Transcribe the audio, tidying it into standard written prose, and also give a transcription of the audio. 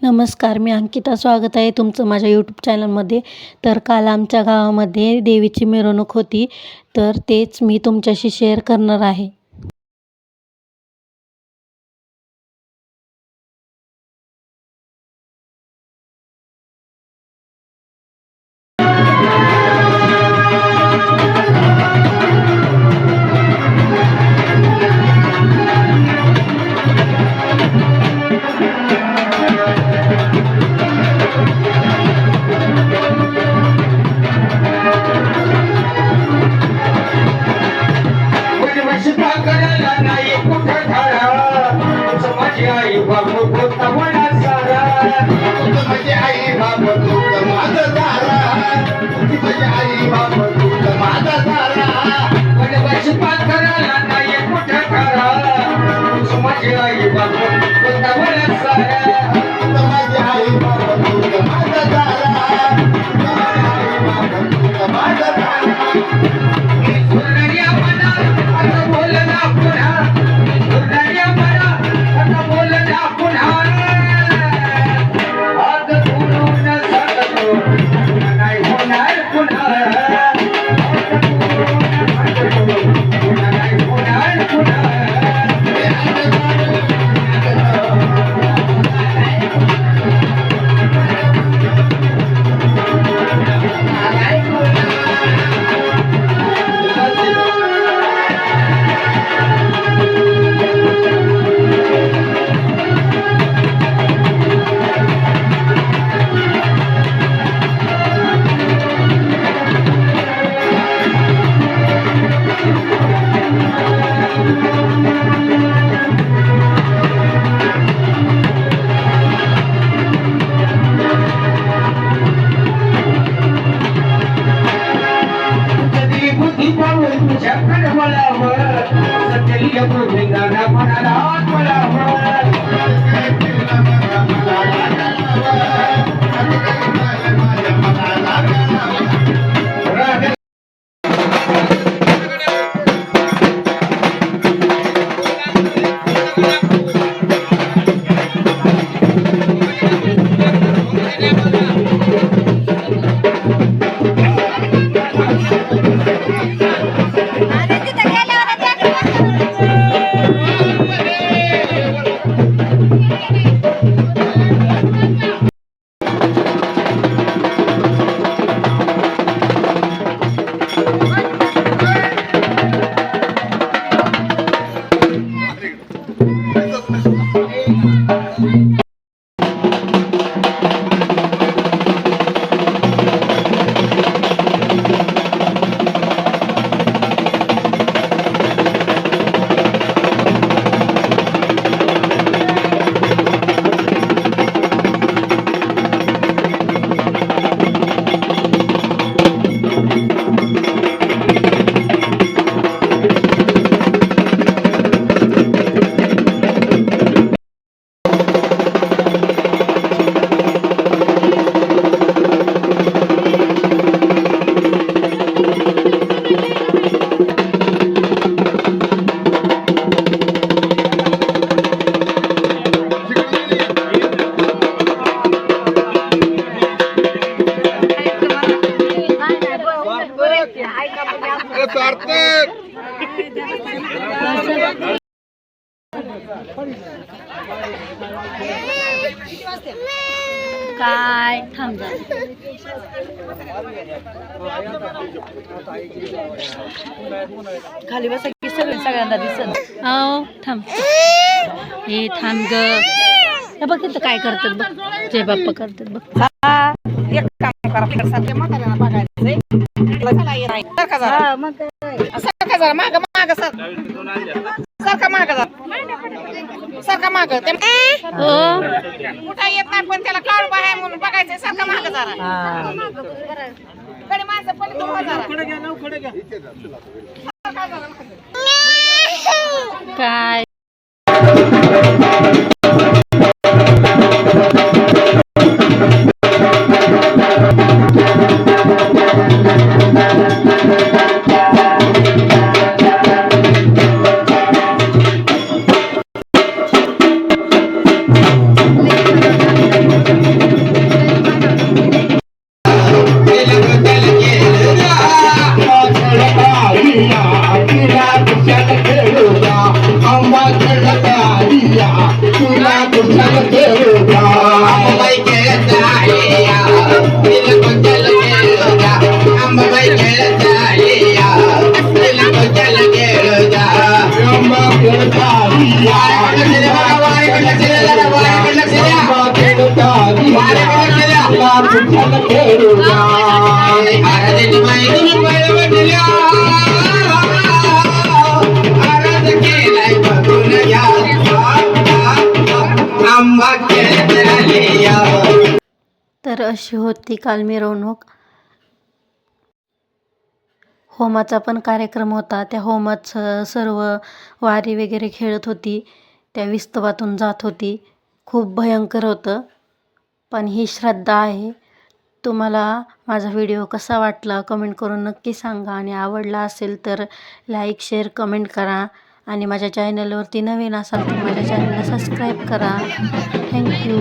नमस्कार, मी अंकिता. स्वागत आहे तुमचं माझ्या यूट्यूब चॅनलमध्ये. तर काल आमच्या गावामध्ये देवीची मिरवणूक होती, तर तेच मी तुमच्याशी शेअर करणार आहे. काय थांब जा खाली बसा की सगळ्यांना दिसत. हो थांब, हे थांब ग. हे बघ इथं काय करतात बघ, जय बाप्पा करतात बघ. एक काम करा, सारखे म्हाताऱ्यांना बघायचंय. सारखा जरा माग माग सारखा माग जरा सारखा माग ते कुठं येत नाही, पण त्याला काळू आहे म्हणून बघायचंय. सारखा माग जरा कडे माणसं पण काय खेळूया विठ्ठल खेळूया आराधने मैदून पळवटल्या आराध केलाय बघून या आंबा खेळत राहिले या. तर अशी होती काल मिरवणूक. होमाचा पण कार्यक्रम होता. त्या होमात सर्व वारी वगैरे खेळत होती, त्या विस्तवातून जात होती. खूप भयंकर होतं, पण ही श्रद्धा आहे. तुम्हाला माझा व्हिडिओ कसा वाटला कमेंट करून नक्की सांगा, आणि आवडला असेल तर लाईक शेअर कमेंट करा, आणि माझ्या चॅनलवरती नवीन असाल तर माझ्या चॅनलला सबस्क्राईब करा. थँक्यू.